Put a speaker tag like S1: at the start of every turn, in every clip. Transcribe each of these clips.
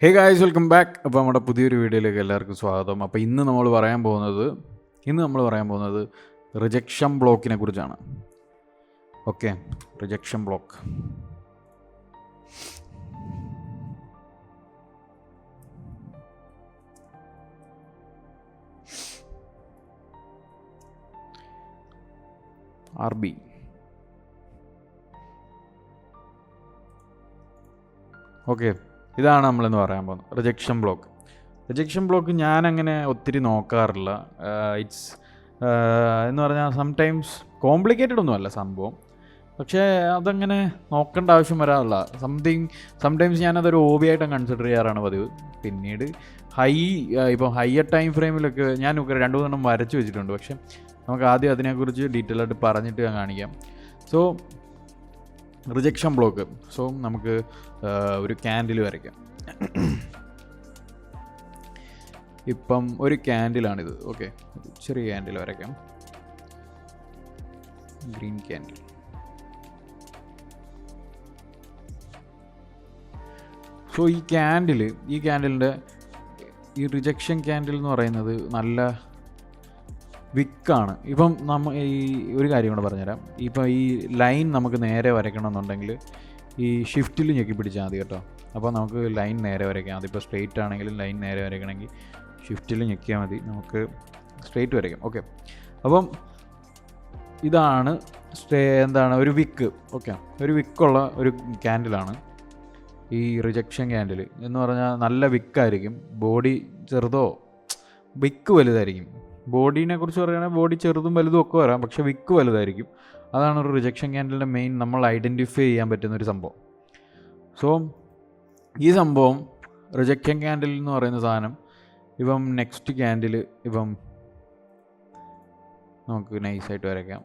S1: Hey guys, welcome back. അപ്പോൾ നമ്മുടെ പുതിയൊരു വീഡിയോയിലേക്ക് എല്ലാവർക്കും സ്വാഗതം. അപ്പോൾ ഇന്ന് നമ്മൾ പറയാൻ പോകുന്നത് റിജക്ഷൻ ബ്ലോക്കിനെ കുറിച്ചാണ്. Okay, rejection block. RB. Okay, ഇതാണ് നമ്മളിന്ന് പറയാൻ പോകുന്നത്, റിജക്ഷൻ ബ്ലോക്ക്. റിജക്ഷൻ ബ്ലോക്ക് ഞാനങ്ങനെ ഒത്തിരി നോക്കാറില്ല. ഇറ്റ്സ് എന്ന് പറഞ്ഞാൽ സംടൈംസ് കോംപ്ലിക്കേറ്റഡ് ഒന്നുമല്ല സംഭവം, പക്ഷേ അതങ്ങനെ നോക്കേണ്ട ആവശ്യം വരാറില്ല. സംടൈംസ് ഞാനതൊരു ഹോബിയായിട്ട് കൺസിഡർ ചെയ്യാറാണ് പതിവ്. പിന്നീട് ഇപ്പോൾ ഹയർ ടൈം ഫ്രെയിമിലൊക്കെ ഞാൻ 2-3 വരച്ച് വെച്ചിട്ടുണ്ട്. പക്ഷേ നമുക്ക് ആദ്യം അതിനെക്കുറിച്ച് ഡീറ്റെയിൽ ആയിട്ട് പറഞ്ഞിട്ട് ഞാൻ കാണിക്കാം. So rejection block. സോ നമുക്ക് ഒരു ക്യാൻഡിൽ വരയ്ക്കാം. ഇപ്പം ഒരു ക്യാൻഡിലാണിത്. ഓക്കെ, ചെറിയ ക്യാൻഡിൽ വരയ്ക്കാം. Green candle. സോ ഈ ക്യാൻഡിലിൻ്റെ ഈ റിജക്ഷൻ ക്യാൻഡിൽ എന്ന് പറയുന്നത് നല്ല വിക്കാണ്. ഇപ്പം ഈ ഒരു കാര്യം കൂടെ പറഞ്ഞുതരാം. ഇപ്പം ഈ ലൈൻ നമുക്ക് നേരെ വരയ്ക്കണമെന്നുണ്ടെങ്കിൽ ഈ ഷിഫ്റ്റിൽ ഞെക്കി പിടിച്ചാൽ മതി കേട്ടോ. അപ്പോൾ നമുക്ക് ലൈൻ നേരെ വരയ്ക്കാം. അതിപ്പോൾ സ്ട്രെയിറ്റ് ആണെങ്കിലും ലൈൻ നേരെ വരയ്ക്കണമെങ്കിൽ ഷിഫ്റ്റിൽ ഞെക്കിയാൽ മതി, നമുക്ക് സ്ട്രെയിറ്റ് വരയ്ക്കാം. ഓക്കെ, അപ്പം ഇതാണ് ഒരു വിക്ക്. ഓക്കെ, ഒരു വിക്കുള്ള ഒരു ക്യാൻഡിലാണ് ഈ റിജക്ഷൻ ക്യാൻഡിൽ എന്ന് പറഞ്ഞാൽ. നല്ല വിക്കായിരിക്കും. ബോഡി ചെറുതോ വിക്ക് വലുതായിരിക്കും. ബോഡീനെ കുറിച്ച് പറയുകയാണെങ്കിൽ ബോഡി ചെറുതും വലുതും ഒക്കെ വരാം, പക്ഷേ വിക്ക് വലുതായിരിക്കും. അതാണ് ഒരു റിജക്ഷൻ ക്യാൻഡിലിൻ്റെ മെയിൻ നമ്മൾ ഐഡൻറ്റിഫൈ ചെയ്യാൻ പറ്റുന്നൊരു സംഭവം. സോ ഈ സംഭവം റിജക്ഷൻ ക്യാൻഡിൽ എന്ന് പറയുന്ന സാധനം ഇപ്പം നെക്സ്റ്റ് ക്യാൻഡിൽ ഇപ്പം നമുക്ക് നൈസായിട്ട് വരയ്ക്കാം.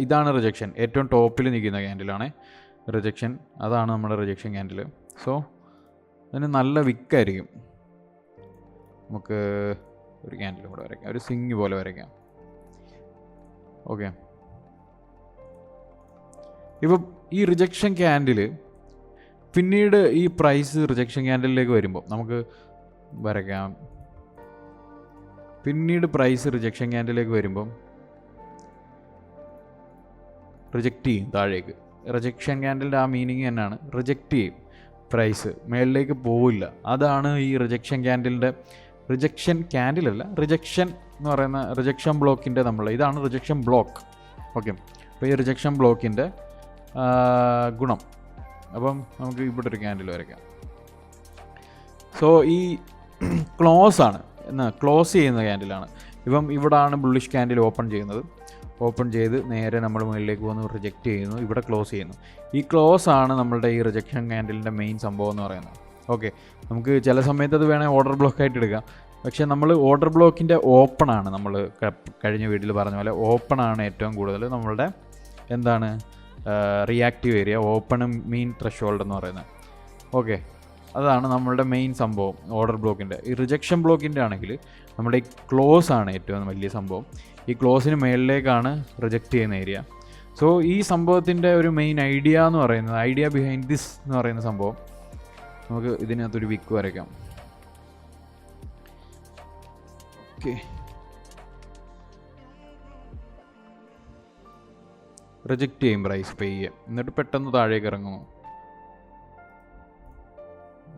S1: ഇതാണ് റിജക്ഷൻ. ഏറ്റവും ടോപ്പിൽ നിൽക്കുന്ന ക്യാൻഡിലാണ് റിജക്ഷൻ. അതാണ് നമ്മുടെ റിജക്ഷൻ ക്യാൻഡിൽ. സോ അതിന് നല്ല വിക്കായിരിക്കും. നമുക്ക് ഒരു ക്യാൻഡിൽ കൂടെ വരയ്ക്കാം, ഒരു സിങ് പോലെ വരയ്ക്കാം. ഓക്കെ, ഇപ്പം ഈ റിജക്ഷൻ ക്യാൻഡിൽ പിന്നീട് ഈ പ്രൈസ് റിജക്ഷൻ ക്യാൻഡിലേക്ക് വരുമ്പോൾ നമുക്ക് വരയ്ക്കാം. പിന്നീട് പ്രൈസ് റിജക്ഷൻ ക്യാൻഡിലേക്ക് വരുമ്പം റിജക്റ്റ് ചെയ്യും താഴേക്ക്. റിജക്ഷൻ ക്യാൻഡിലിൻ്റെ ആ മീനിങ് തന്നെയാണ്, റിജക്റ്റ് ചെയ്യും. പ്രൈസ് മേളിലേക്ക് പോവില്ല. അതാണ് ഈ റിജക്ഷൻ ക്യാൻഡിലിൻ്റെ റിജക്ഷൻ ക്യാൻഡിലല്ല, റിജക്ഷൻ എന്ന് പറയുന്ന റിജക്ഷൻ ബ്ലോക്കിൻ്റെ ഇതാണ് റിജക്ഷൻ ബ്ലോക്ക്. ഓക്കെ, അപ്പോൾ ഈ റിജക്ഷൻ ബ്ലോക്കിൻ്റെ ഗുണം. അപ്പം നമുക്ക് ഇവിടെ ഒരു ക്യാൻഡിൽ വരയ്ക്കാം. സോ ഈ ക്ലോസ് ചെയ്യുന്ന ക്യാൻഡിലാണ്. ഇപ്പം ഇവിടാണ് ബുള്ളിഷ് ക്യാൻഡിൽ ഓപ്പൺ ചെയ്ത് നേരെ നമ്മൾ മുകളിലേക്ക് പോകുന്നു, റിജക്റ്റ് ചെയ്യുന്നു, ഇവിടെ ക്ലോസ് ചെയ്യുന്നു. ഈ ക്ലോസ് ആണ് നമ്മളുടെ ഈ റിജക്ഷൻ ക്യാൻഡിലിൻ്റെ മെയിൻ സംഭവം എന്ന് പറയുന്നത്. ഓക്കെ, നമുക്ക് ചില സമയത്ത് അത് വേണേൽ ഓർഡർ ബ്ലോക്കായിട്ട് എടുക്കാം. പക്ഷേ നമ്മൾ ഓർഡർ ബ്ലോക്കിൻ്റെ ഓപ്പണാണ്, നമ്മൾ കഴിഞ്ഞ വീഡിയോയിൽ പറഞ്ഞ പോലെ ഓപ്പണാണ് ഏറ്റവും കൂടുതൽ നമ്മളുടെ റിയാക്റ്റീവ് ഏരിയ. ഓപ്പൺ മീൻ ത്രഷോൾഡ് എന്ന് പറയുന്നത്. ഓക്കെ, അതാണ് നമ്മളുടെ മെയിൻ സംഭവം ഓർഡർ ബ്ലോക്കിൻ്റെ. ഈ റിജക്ഷൻ ബ്ലോക്കിൻ്റെ ആണെങ്കിൽ നമ്മുടെ ഈ ക്ലോസ് ആണ് ഏറ്റവും വലിയ സംഭവം. ഈ ക്ലോസിന് മേളിലേക്കാണ് റിജക്റ്റ് ചെയ്യുന്ന ഏരിയ. സോ ഈ സംഭവത്തിൻ്റെ ഒരു മെയിൻ ഐഡിയ ബിഹൈൻഡ് ദിസ് എന്ന് പറയുന്ന സംഭവം, നമുക്ക് ഇതിനകത്തൊരു വിക്ക് വരയ്ക്കാം. ഓക്കെ, റിജക്റ്റ് ചെയ്യും പ്രൈസ് പെയ്യെ, എന്നിട്ട് പെട്ടെന്ന് താഴേക്ക് ഇറങ്ങുന്നു.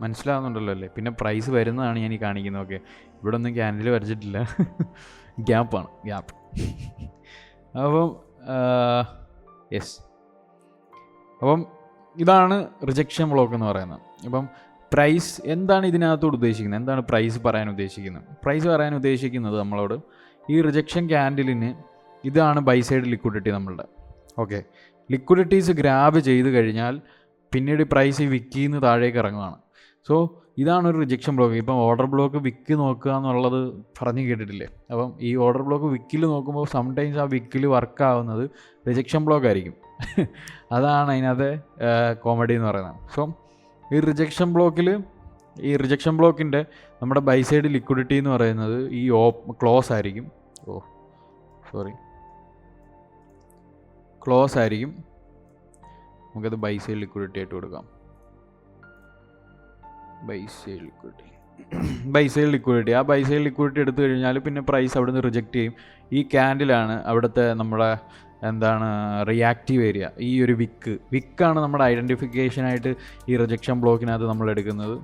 S1: മനസ്സിലാവുന്നുണ്ടല്ലോ അല്ലേ? പിന്നെ പ്രൈസ് വരുന്നതാണ് ഞാൻ ഈ കാണിക്കുന്നത്. ഓക്കെ, ഇവിടെ ഒന്നും ക്യാൻഡിൽ വരച്ചിട്ടില്ല, ഗ്യാപ്പ്. അപ്പം അപ്പം ഇതാണ് റിജക്ഷൻ ബ്ലോക്ക് എന്ന് പറയുന്നത്. ഇപ്പം പ്രൈസ് എന്താണ് ഇതിനകത്തോട് ഉദ്ദേശിക്കുന്നത്? എന്താണ് പ്രൈസ് പറയാൻ ഉദ്ദേശിക്കുന്നത്? നമ്മളോട് ഈ റിജക്ഷൻ ക്യാൻഡിലിന് ഇതാണ് ബൈ സൈഡ് ലിക്വിഡിറ്റി നമ്മളുടെ. ഓക്കെ, ലിക്വിഡിറ്റീസ് ഗ്രാബ് ചെയ്ത് കഴിഞ്ഞാൽ പിന്നീട് പ്രൈസ് ഈ വിക്കിൽ നിന്ന് താഴേക്ക് ഇറങ്ങുകയാണ്. സോ ഇതാണ് ഒരു റിജക്ഷൻ ബ്ലോക്ക്. ഇപ്പം ഓർഡർ ബ്ലോക്ക് വിക്ക് നോക്കുക എന്നുള്ളത് പറഞ്ഞു കേട്ടിട്ടില്ലേ? അപ്പം ഈ ഓർഡർ ബ്ലോക്ക് വിക്കിൽ നോക്കുമ്പോൾ സംടൈംസ് ആ വിക്കിൽ വർക്കാവുന്നത് റിജക്ഷൻ ബ്ലോക്ക് ആയിരിക്കും. അതാണ് അതിനകത്തെ കോമഡി എന്ന് പറയുന്നത്. സോ ഈ റിജക്ഷൻ ബ്ലോക്കിൻ്റെ നമ്മുടെ ബൈ സൈഡ് ലിക്വിഡിറ്റി എന്ന് പറയുന്നത് ഈ ക്ലോസ് ആയിരിക്കും. നമുക്കത് ബൈ സൈഡ് ലിക്വിഡിറ്റി ആയിട്ട് കൊടുക്കാം. ബൈ സെയിൽ ലിക്വിഡിറ്റി ആ ബൈ സെയിൽ ലിക്വിഡിറ്റി എടുത്തു കഴിഞ്ഞാൽ പിന്നെ പ്രൈസ് അവിടെ നിന്ന് റിജക്റ്റ് ചെയ്യും. ഈ ക്യാൻഡിലാണ് അവിടുത്തെ നമ്മുടെ റിയാക്റ്റീവ് ഏരിയ. ഈ ഒരു വിക്കാണ് നമ്മുടെ ഐഡൻറ്റിഫിക്കേഷനായിട്ട് ഈ റിജക്ഷൻ ബ്ലോക്കിനകത്ത് നമ്മൾ എടുക്കുന്നത്.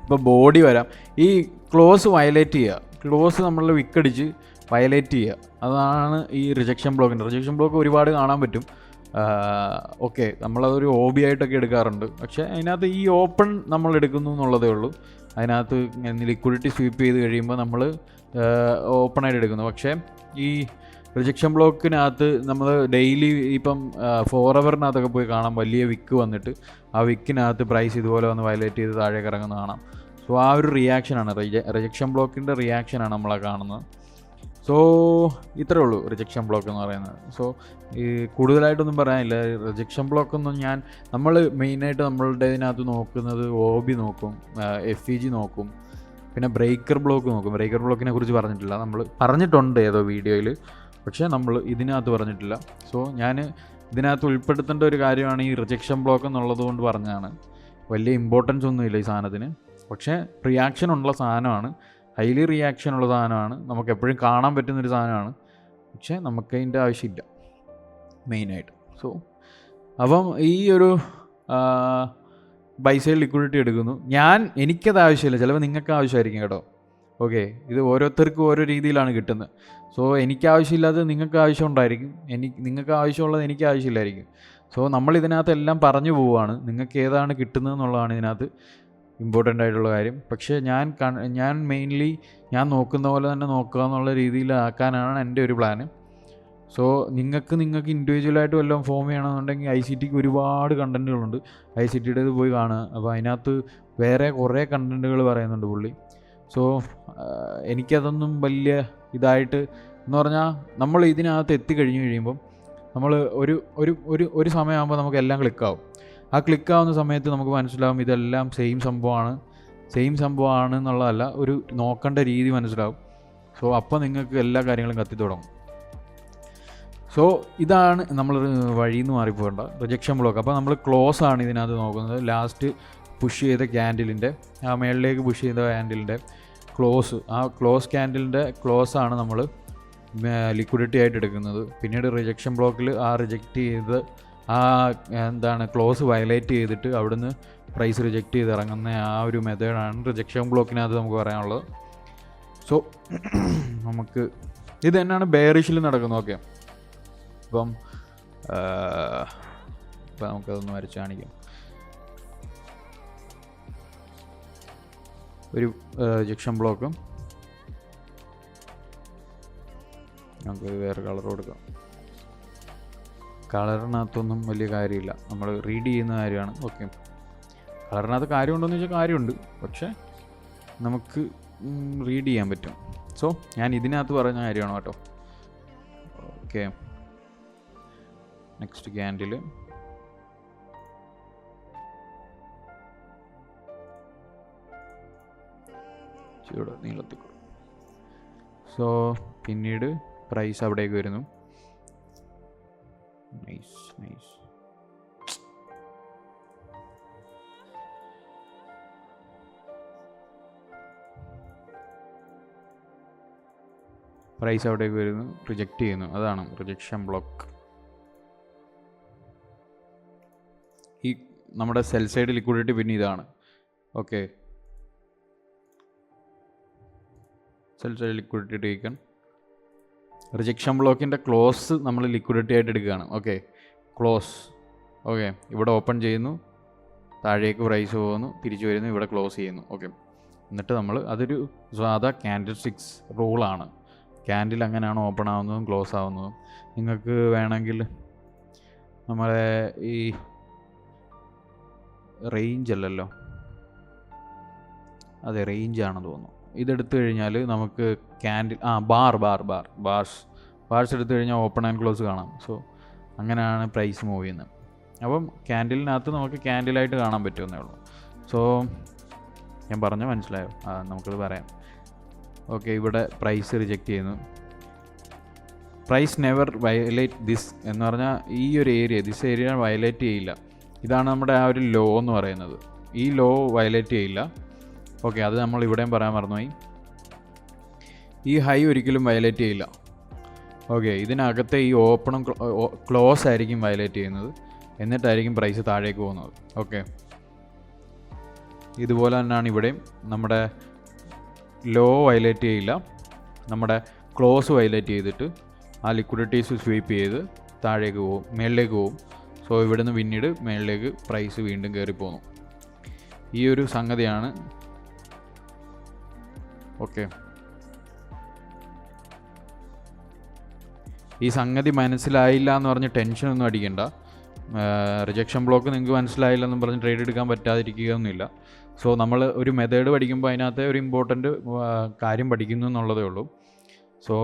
S1: ഇപ്പോൾ ബോഡി വരാം, ഈ ക്ലോസ് വയലേറ്റ് ചെയ്യുക, ക്ലോസ് നമ്മൾ വിക്കടിച്ച് വയലേറ്റ് ചെയ്യുക, അതാണ് ഈ റിജക്ഷൻ ബ്ലോക്ക് ഒരുപാട് കാണാൻ പറ്റും. ഓക്കെ, നമ്മളതൊരു ഹോബി ആയിട്ടൊക്കെ എടുക്കാറുണ്ട്. പക്ഷേ അതിനകത്ത് ഈ ഓപ്പൺ നമ്മൾ എടുക്കുന്നു എന്നുള്ളതേ ഉള്ളൂ. അതിനകത്ത് ലിക്വിഡിറ്റി സ്വീപ്പ് ചെയ്ത് കഴിയുമ്പോൾ നമ്മൾ ഓപ്പണായിട്ട് എടുക്കുന്നു. പക്ഷേ ഈ റിജക്ഷൻ ബ്ലോക്കിനകത്ത് നമ്മൾ ഡെയിലി ഇപ്പം 4 ഹവറിനകത്തൊക്കെ പോയി കാണാം, വലിയ വിക്ക് വന്നിട്ട് ആ വിക്കിനകത്ത് പ്രൈസ് ഇതുപോലെ വന്ന് വയലേറ്റ് ചെയ്ത് താഴേക്ക് ഇറങ്ങുന്ന കാണാം. സോ ആ ഒരു റിയാക്ഷനാണ് റിജക്ഷൻ ബ്ലോക്കിൻ്റെ റിയാക്ഷനാണ് നമ്മളെ കാണുന്നത്. സോ ഇത്രയേ ഉള്ളൂ റിജക്ഷൻ ബ്ലോക്ക് എന്ന് പറയുന്നത്. സോ ഈ കൂടുതലായിട്ടൊന്നും പറയാനില്ല. റിജക്ഷൻ ബ്ലോക്കൊന്നും നമ്മൾ മെയിനായിട്ട് നമ്മളുടെ ഇതിനകത്ത് നോക്കുന്നത് OB നോക്കും, FEG നോക്കും, പിന്നെ ബ്രേക്കർ ബ്ലോക്ക് നോക്കും. ബ്രേക്കർ ബ്ലോക്കിനെ കുറിച്ച് പറഞ്ഞിട്ടില്ല, നമ്മൾ പറഞ്ഞിട്ടുണ്ട് ഏതോ വീഡിയോയിൽ, പക്ഷേ നമ്മൾ ഇതിനകത്ത് പറഞ്ഞിട്ടില്ല. സോ ഞാൻ ഇതിനകത്ത് ഉൾപ്പെടുത്തേണ്ട ഒരു കാര്യമാണ് ഈ റിജക്ഷൻ ബ്ലോക്ക് എന്നുള്ളത് കൊണ്ട് പറഞ്ഞതാണ്. വലിയ ഇമ്പോർട്ടൻസ് ഒന്നുമില്ല ഈ സാധനത്തിന്, പക്ഷേ റിയാക്ഷൻ ഉള്ള സാധനമാണ്, ഹൈലി റിയാക്ഷൻ ഉള്ള സാധനമാണ്, നമുക്ക് എപ്പോഴും കാണാൻ പറ്റുന്നൊരു സാധനമാണ്. പക്ഷേ നമുക്ക് അതിൻ്റെ ആവശ്യമില്ല മെയിനായിട്ട്. സോ അപ്പം ഈ ഒരു ബൈ സെയിൽ ലിക്വിഡിറ്റി എടുക്കുന്നു. എനിക്കത് ആവശ്യമില്ല, ചിലപ്പോൾ നിങ്ങൾക്ക് ആവശ്യമായിരിക്കും കേട്ടോ. ഓക്കെ, ഇത് ഓരോരുത്തർക്കും ഓരോ രീതിയിലാണ് കിട്ടുന്നത്. സോ എനിക്ക് ആവശ്യമില്ലാത്തത് നിങ്ങൾക്ക് ആവശ്യം ഉണ്ടായിരിക്കും, നിങ്ങൾക്ക് ആവശ്യമുള്ളത് എനിക്ക് ആവശ്യമില്ലായിരിക്കും. സോ നമ്മൾ ഇതിനകത്ത് എല്ലാം പറഞ്ഞു പോവുകയാണ്, നിങ്ങൾക്ക് ഏതാണ് കിട്ടുന്നത് എന്നുള്ളതാണ് ഇതിനകത്ത് ഇമ്പോർട്ടൻ്റ് ആയിട്ടുള്ള കാര്യം. പക്ഷേ ഞാൻ മെയിൻലി ഞാൻ നോക്കുന്ന പോലെ തന്നെ നോക്കുക എന്നുള്ള രീതിയിലാക്കാനാണ് എൻ്റെ ഒരു പ്ലാന്. സോ നിങ്ങൾക്ക് ഇൻഡിവിജ്വലായിട്ട് വല്ലതും ഫോം ചെയ്യണമെന്നുണ്ടെങ്കിൽ ICTക്ക് ഒരുപാട് കണ്ടൻറ്റുകളുണ്ട്, ICTയുടേത് പോയി കാണുക. അപ്പോൾ അതിനകത്ത് വേറെ കുറേ കണ്ടൻറ്റുകൾ പറയുന്നുണ്ട് പുള്ളി. സോ എനിക്കതൊന്നും വലിയ ഇതായിട്ട് എന്ന് പറഞ്ഞാൽ, നമ്മൾ ഇതിനകത്ത് എത്തിക്കഴിഞ്ഞ് കഴിയുമ്പം നമ്മൾ ഒരു സമയമാകുമ്പോൾ നമുക്ക് എല്ലാം ക്ലിക്കാവും. ആ ക്ലിക്കാവുന്ന സമയത്ത് നമുക്ക് മനസ്സിലാവും ഇതെല്ലാം സെയിം സംഭവമാണ് എന്നുള്ളതല്ല, ഒരു നോക്കേണ്ട രീതി മനസ്സിലാവും. സോ അപ്പോൾ നിങ്ങൾക്ക് എല്ലാ കാര്യങ്ങളും കത്തി തുടങ്ങും. സോ ഇതാണ് നമ്മൾ വഴിയിൽ നിന്ന് മാറിപ്പോകേണ്ട റിജക്ഷൻ ബ്ലോക്ക്. അപ്പോൾ നമ്മൾ ക്ലോസ് ആണ് ഇതിനകത്ത് നോക്കുന്നത്. ലാസ്റ്റ് പുഷ് ചെയ്ത ക്യാൻഡിലിൻ്റെ, ആ മേളിലേക്ക് പുഷ് ചെയ്ത ക്യാൻഡിലിൻ്റെ ക്ലോസ്, ആ ക്ലോസ് ക്യാൻഡിലിൻ്റെ ക്ലോസ് ആണ് നമ്മൾ ലിക്വിഡിറ്റി ആയിട്ട് എടുക്കുന്നത്. പിന്നീട് റിജക്ഷൻ ബ്ലോക്കിൽ ആ റിജക്റ്റ് ചെയ്ത് ക്ലോസ് വയലേറ്റ് ചെയ്തിട്ട് അവിടുന്ന് പ്രൈസ് റിജക്റ്റ് ചെയ്ത് ഇറങ്ങുന്ന ആ ഒരു മെത്തേഡാണ് റിജക്ഷൻ ബ്ലോക്കിനകത്ത് നമുക്ക് പറയാനുള്ളത്. സോ നമുക്ക് ഇത് തന്നെയാണ് ബെയറിഷിൽ നടക്കുന്നത്. ഓക്കെ, ഇപ്പം നമുക്കതൊന്ന് വരച്ച് കാണിക്കാം. ഒരു റിജക്ഷൻ ബ്ലോക്കും നമുക്ക് വേറെ കളർ കൊടുക്കാം. കളറിനകത്തൊന്നും വലിയ കാര്യമില്ല, നമ്മൾ റീഡ് ചെയ്യുന്ന കാര്യമാണ്. ഓക്കെ, കളറിനകത്ത് കാര്യമുണ്ടോയെന്ന് ചോദിച്ചാൽ കാര്യമുണ്ട്, പക്ഷേ നമുക്ക് റീഡ് ചെയ്യാൻ പറ്റും. സോ ഞാൻ ഇതിനകത്ത് പറഞ്ഞ കാര്യമാണ് കേട്ടോ. ഓക്കെ, നെക്സ്റ്റ് ക്യാൻഡിൽ ഇവിടെ നീളത്തിൽ. സോ പിന്നീട് പ്രൈസ് അവിടേക്ക് വരുന്നു. നൈസ്. പ്രൈസ് അവിടേക്ക് വരുന്നു, റിജക്റ്റ് ചെയ്യുന്നു. അതാണ് റിജക്ഷൻ ബ്ലോക്ക്. ഈ നമ്മുടെ സെൽ സൈഡ് ലിക്വിഡിറ്റി പിന്നെ ഇതാണ്. Okay, sell side liquidity taken. Rejection ബ്ലോക്കിൻ്റെ ക്ലോസ് നമ്മൾ ലിക്വിഡിറ്റി ആയിട്ട് എടുക്കുകയാണ്. Okay, close. ഓക്കെ, ഇവിടെ ഓപ്പൺ ചെയ്യുന്നു, താഴേക്ക് പ്രൈസ് പോകുന്നു, തിരിച്ചു വരുന്നു, ഇവിടെ ക്ലോസ് ചെയ്യുന്നു. ഓക്കെ, എന്നിട്ട് നമ്മൾ അതൊരു സാധാ ക്യാൻഡിൽ സ്റ്റിക്സ് റൂളാണ്. ക്യാൻഡിൽ അങ്ങനെയാണ് ഓപ്പൺ ആവുന്നതും ക്ലോസ് ആവുന്നതും. നിങ്ങൾക്ക് വേണമെങ്കിൽ നമ്മളെ ഈ റേഞ്ച് അല്ലല്ലോ, അതെ റേഞ്ചാണെന്ന് തോന്നുന്നു. ഇതെടുത്തു കഴിഞ്ഞാൽ നമുക്ക് ക്യാൻഡിൽ ബാർസ് എടുത്തു കഴിഞ്ഞാൽ ഓപ്പൺ ആൻഡ് ക്ലോസ് കാണാം. സോ അങ്ങനെയാണ് പ്രൈസ് മൂവ് ചെയ്യുന്നത്. അപ്പം ക്യാൻഡിലിനകത്ത് നമുക്ക് ക്യാൻഡിലായിട്ട് കാണാൻ പറ്റുമെന്നേ ഉള്ളൂ. സോ ഞാൻ പറഞ്ഞ മനസ്സിലായോ? നമുക്കത് പറയാം. ഓക്കെ, ഇവിടെ പ്രൈസ് റിജക്റ്റ് ചെയ്യുന്നു. പ്രൈസ് നെവർ വയലേറ്റ് ദിസ് എന്ന് പറഞ്ഞാൽ ഈ ഒരു ഏരിയ, ദിസ് ഏരിയ വയലേറ്റ് ചെയ്യില്ല. ഇതാണ് നമ്മുടെ ആ ഒരു ലോ എന്ന് പറയുന്നത്. ഈ ലോ വയലേറ്റ് ചെയ്യില്ല. ഓക്കെ, അത് നമ്മൾ ഇവിടെയും പറയാൻ മറന്നുപോയി. ഈ ഹൈ ഒരിക്കലും വയലേറ്റ് ചെയ്യില്ല. ഓക്കെ, ഇതിനകത്തെ ഈ ഓപ്പണും ക്ലോസ് ആയിരിക്കും വയലേറ്റ് ചെയ്യുന്നത്, എന്നിട്ടായിരിക്കും പ്രൈസ് താഴേക്ക് പോകുന്നത്. ഓക്കെ, ഇതുപോലെ തന്നെയാണ് ഇവിടെയും. നമ്മുടെ ലോ വയലേറ്റ് ചെയ്യില്ല, നമ്മുടെ ക്ലോസ് വയലേറ്റ് ചെയ്തിട്ട് ആ ലിക്വിഡിറ്റീസ് സ്വീപ്പ് ചെയ്ത് താഴേക്ക് പോകും, മേളിലേക്ക് പോകും. സോ ഇവിടുന്ന് പിന്നീട് മേളിലേക്ക് പ്രൈസ് വീണ്ടും കയറി പോകുന്നു. ഈ ഒരു സംഗതിയാണ്. ഓക്കെ, ഈ സംഗതി മനസ്സിലായില്ല എന്ന് പറഞ്ഞ് ടെൻഷനൊന്നും അടിക്കണ്ട. റിജക്ഷൻ ബ്ലോക്ക് നിങ്ങൾക്ക് മനസ്സിലായില്ലെന്നും പറഞ്ഞ് ട്രേഡ് എടുക്കാൻ പറ്റാതിരിക്കുകയൊന്നുമില്ല. സോ നമ്മൾ ഒരു മെത്തേഡ് പഠിക്കുമ്പോൾ അതിനകത്ത് ഒരു ഇമ്പോർട്ടൻറ്റ് കാര്യം പഠിക്കുന്നു എന്നുള്ളതേ ഉള്ളൂ. സോ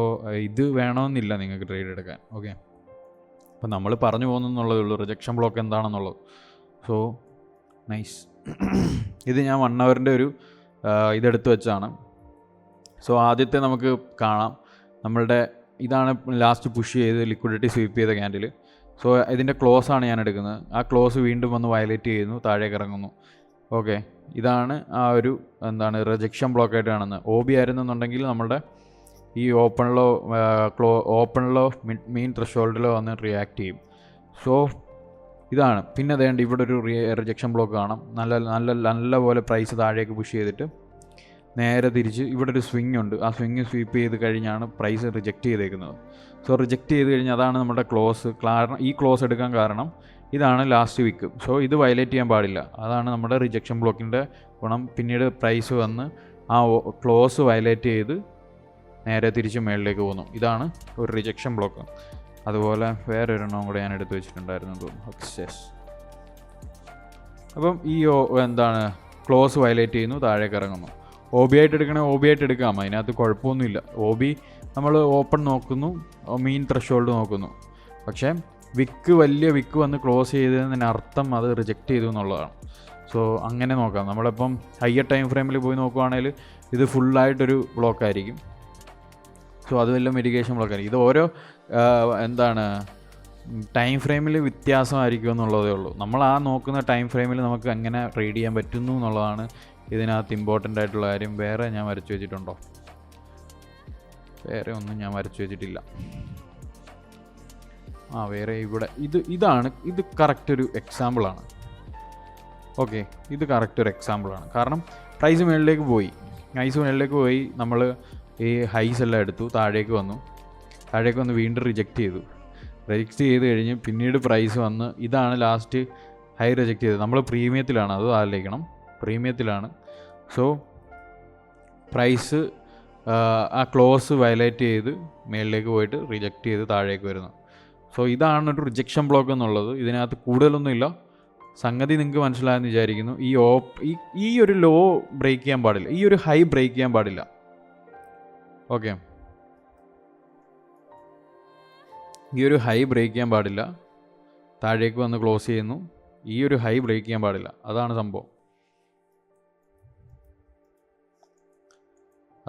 S1: ഇത് വേണമെന്നില്ല നിങ്ങൾക്ക് ട്രേഡ് എടുക്കാൻ. ഓക്കെ, അപ്പം നമ്മൾ പറഞ്ഞു പോകുന്നുള്ളതേ ഉള്ളൂ റിജക്ഷൻ ബ്ലോക്ക് എന്താണെന്നുള്ളത്. So nice. ഇത് ഞാൻ 1 ഹവറിൻ്റെ ഒരു ഇതെടുത്ത് വെച്ചാണ്. സോ ആദ്യത്തെ നമുക്ക് കാണാം. നമ്മളുടെ ഇതാണ് ലാസ്റ്റ് പുഷ് ചെയ്ത് ലിക്വിഡിറ്റി സ്വീപ്പ് ചെയ്ത ക്യാൻഡിൽ. സോ ഇതിൻ്റെ ക്ലോസ് ആണ് ഞാൻ എടുക്കുന്നത്. ആ ക്ലോസ് വീണ്ടും വന്ന് വയലേറ്റ് ചെയ്യുന്നു, താഴേക്ക് ഇറങ്ങുന്നു. ഓക്കെ, ഇതാണ് ആ ഒരു റിജക്ഷൻ ബ്ലോക്കായിട്ട് കാണുന്നത്. OB ആയിരുന്നെന്നുണ്ടെങ്കിൽ നമ്മളുടെ ഈ ഓപ്പണിലോ മെയിൻ ത്രഷോൾഡിലോ വന്ന് റിയാക്ട് ചെയ്യും. സോ ഇതാണ്. പിന്നെ അതേണ്ട ഇവിടെ ഒരു റിജക്ഷൻ ബ്ലോക്ക് കാണാം. നല്ല പോലെ പ്രൈസ് താഴേക്ക് പുഷ് ചെയ്തിട്ട് നേരെ തിരിച്ച് ഇവിടെ ഒരു സ്വിങ് ഉണ്ട്. ആ സ്വിങ് സ്വീപ്പ് ചെയ്ത് കഴിഞ്ഞാണ് പ്രൈസ് റിജക്റ്റ് ചെയ്തേക്കുന്നത്. സോ റിജക്റ്റ് ചെയ്ത് കഴിഞ്ഞാൽ അതാണ് നമ്മുടെ ക്ലോസ്. കാരണം ഈ ക്ലോസ് എടുക്കാൻ കാരണം ഇതാണ് ലാസ്റ്റ് വിക്ക്. സോ ഇത് വയലേറ്റ് ചെയ്യാൻ പാടില്ല. അതാണ് നമ്മുടെ റിജക്ഷൻ ബ്ലോക്കിൻ്റെ ഗുണം. പിന്നീട് പ്രൈസ് വന്ന് ആ ക്ലോസ് വയലേറ്റ് ചെയ്ത് നേരെ തിരിച്ച് മേളിലേക്ക് പോകുന്നു. ഇതാണ് ഒരു റിജക്ഷൻ ബ്ലോക്ക്. അതുപോലെ വേറെ ഒരെണ്ണം കൂടെ ഞാൻ എടുത്ത് വെച്ചിട്ടുണ്ടായിരുന്നു തോന്നുന്നു. സക്സസ്. അപ്പം ഈ ക്ലോസ് വയലേറ്റ് ചെയ്യുന്നു, താഴേക്ക് ഇറങ്ങുന്നു. OB ആയിട്ട് എടുക്കണമെങ്കിൽ OB ആയിട്ട് എടുക്കാം, അതിനകത്ത് കുഴപ്പമൊന്നുമില്ല. OB നമ്മൾ ഓപ്പൺ നോക്കുന്നു, മെയിൻ ത്രഷോൾഡ് നോക്കുന്നു. പക്ഷേ വലിയ വിക്ക് വന്ന് ക്ലോസ് ചെയ്തതിന് അർത്ഥം അത് റിജക്റ്റ് ചെയ്തു എന്നുള്ളതാണ്. സോ അങ്ങനെ നോക്കാം. നമ്മളിപ്പം ഹയർ ടൈം ഫ്രെയിമിൽ പോയി നോക്കുവാണെങ്കിൽ ഇത് ഫുള്ളായിട്ടൊരു ബ്ലോക്കായിരിക്കും. സോ അത് വല്ല മിറ്റിഗേഷൻ ബ്ലോക്കായിരിക്കും. ഇത് ഓരോ ടൈം ഫ്രെയിമിൽ വ്യത്യാസമായിരിക്കും എന്നുള്ളതേ ഉള്ളൂ. നമ്മൾ ആ നോക്കുന്ന ടൈം ഫ്രെയിമിൽ നമുക്ക് എങ്ങനെ ട്രേഡ് ചെയ്യാൻ പറ്റുന്നു എന്നുള്ളതാണ് ഇതിനകത്ത് ഇമ്പോർട്ടൻ്റ് ആയിട്ടുള്ള കാര്യം. വേറെ ഞാൻ വരച്ചു വെച്ചിട്ടുണ്ടോ? വേറെ ഒന്നും ഞാൻ വരച്ചു വെച്ചിട്ടില്ല. വേറെ ഇവിടെ ഇത് കറക്റ്റ് ഒരു എക്സാമ്പിളാണ്. ഓക്കെ, ഇത് കറക്റ്റ് ഒരു എക്സാമ്പിളാണ്. കാരണം പ്രൈസ് മുകളിലേക്ക് പോയി നമ്മൾ ഈ ഹൈസ് എല്ലാം എടുത്തു, താഴേക്ക് വന്നു വീണ്ടും റിജക്റ്റ് ചെയ്ത് കഴിഞ്ഞ് പിന്നീട് പ്രൈസ് വന്ന് ഇതാണ് ലാസ്റ്റ് ഹൈ റിജക്റ്റ് ചെയ്തത്. നമ്മൾ പ്രീമിയത്തിലാണ്, അത് ആലോചിക്കണം, പ്രീമിയത്തിലാണ്. സോ പ്രൈസ് ആ ക്ലോസ് വയലേറ്റ് ചെയ്ത് മേളിലേക്ക് പോയിട്ട് റിജക്റ്റ് ചെയ്ത് താഴേക്ക് വരുന്നു. സോ ഇതാണ് ഒരു റിജക്ഷൻ ബ്ലോക്ക് എന്നുള്ളത്. ഇതിനകത്ത് കൂടുതലൊന്നുമില്ല. സംഗതി നിങ്ങൾക്ക് മനസ്സിലായെന്ന് വിചാരിക്കുന്നു. ഈ ഒരു ലോ ബ്രേക്ക് ചെയ്യാൻ പാടില്ല, ഈ ഒരു ഹൈ ബ്രേക്ക് ചെയ്യാൻ പാടില്ല. ഓക്കെ, ഈ ഒരു ഹൈ ബ്രേക്ക് ചെയ്യാൻ പാടില്ല. താഴേക്ക് വന്ന് ക്ലോസ് ചെയ്യുന്നു. ഈ ഒരു ഹൈ ബ്രേക്ക് ചെയ്യാൻ പാടില്ല. അതാണ് സംഭവം.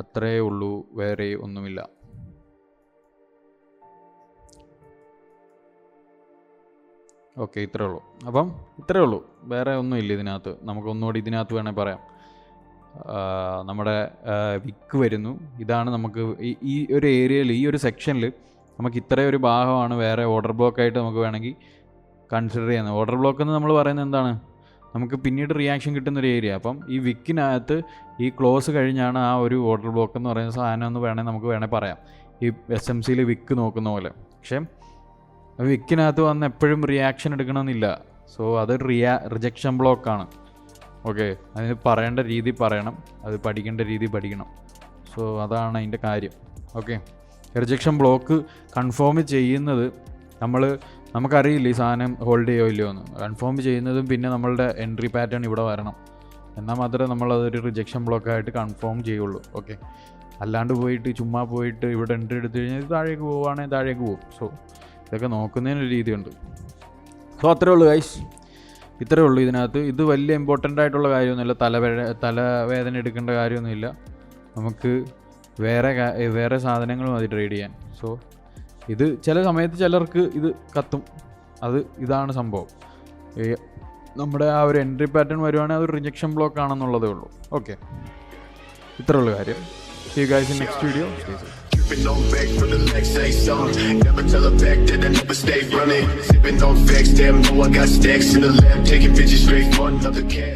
S1: അത്രയേ ഉള്ളൂ, വേറെ ഒന്നുമില്ല. ഓക്കെ, ഇത്രയേ ഉള്ളൂ. അപ്പം ഇത്രയേ ഉള്ളൂ, വേറെ ഒന്നുമില്ല ഇതിനകത്ത്. നമുക്കൊന്നുകൂടി ഇതിനകത്ത് വേണേൽ പറയാം. നമ്മുടെ വിക്ക് വരുന്നു. ഇതാണ് നമുക്ക് ഈ ഒരു ഏരിയയിൽ, ഈ ഒരു സെക്ഷനിൽ നമുക്ക് ഇത്രയും ഒരു ഭാഗമാണ് വേറെ ഓർഡർ ബ്ലോക്കായിട്ട് നമുക്ക് വേണമെങ്കിൽ കൺസിഡർ ചെയ്യുന്നത്. ഓർഡർ ബ്ലോക്ക് എന്ന് നമ്മൾ പറയുന്നത് എന്താണ്? നമുക്ക് പിന്നീട് റിയാക്ഷൻ കിട്ടുന്നൊരു ഏരിയ. അപ്പം ഈ വിക്കിനകത്ത് ഈ ക്ലോസ് കഴിഞ്ഞാണ് ആ ഒരു ഓർഡർ ബ്ലോക്ക് എന്ന് പറയുന്ന സാധനം എന്ന് നമുക്ക് വേണേൽ പറയാം. ഈ SMCയിൽ വിക്ക് നോക്കുന്ന പോലെ. പക്ഷേ വിക്കിനകത്ത് വന്ന് എപ്പോഴും റിയാക്ഷൻ എടുക്കണമെന്നില്ല. സോ അത് റിജക്ഷൻ ബ്ലോക്കാണ്. ഓക്കെ, അതിന് പറയേണ്ട രീതി പറയണം, അത് പഠിക്കേണ്ട രീതി പഠിക്കണം. സോ അതാണ് അതിൻ്റെ കാര്യം. ഓക്കെ, റിജക്ഷൻ ബ്ലോക്ക് കൺഫേം ചെയ്യുന്നത് നമുക്കറിയില്ല ഈ സാധനം ഹോൾഡ് ചെയ്യോ ഇല്ലയോ എന്ന്. കൺഫേം ചെയ്യുന്നതും പിന്നെ നമ്മളുടെ എൻട്രി പാറ്റേൺ ഇവിടെ വരണം, എന്നാൽ മാത്രമേ നമ്മളതൊരു റിജക്ഷൻ ബ്ലോക്കായിട്ട് കൺഫേം ചെയ്യുള്ളൂ. ഓക്കെ, അല്ലാണ്ട് ചുമ്മാ പോയിട്ട് ഇവിടെ എൻട്രി എടുത്തു കഴിഞ്ഞാൽ താഴേക്ക് പോവുകയാണെങ്കിൽ താഴേക്ക് പോകും. സോ ഇതൊക്കെ നോക്കുന്നതിനൊരു രീതിയുണ്ട്. സോ അത്രേ ഉള്ളൂ ഗൈസ്, ഇത്രയേ ഉള്ളൂ ഇതിനകത്ത്. ഇത് വലിയ ഇമ്പോർട്ടൻ്റ് ആയിട്ടുള്ള കാര്യമൊന്നുമില്ല, തലവേദന എടുക്കേണ്ട കാര്യമൊന്നുമില്ല. നമുക്ക് വേറെ സാധനങ്ങളും മതി ട്രേഡ് ചെയ്യാൻ. സോ ഇത് ചില സമയത്ത് ചിലർക്ക് ഇത് കത്തും, ഇതാണ് സംഭവം. നമ്മുടെ ആ ഒരു എൻട്രി പാറ്റേൺ വരുവാണെങ്കിൽ അതൊരു റിജക്ഷൻ ബ്ലോക്ക് ആണെന്നുള്ളതേ ഉള്ളൂ. ഓക്കെ, ഇത്രേ ഉള്ളൂ കാര്യം. See you guys in next video. Stay safe.
S2: Sipping on Vex for the Lex say something. Never tell her back that I never stay running. Sipping on Vex, damn, know I got stacks in the lab, taking bitches straight for another cat.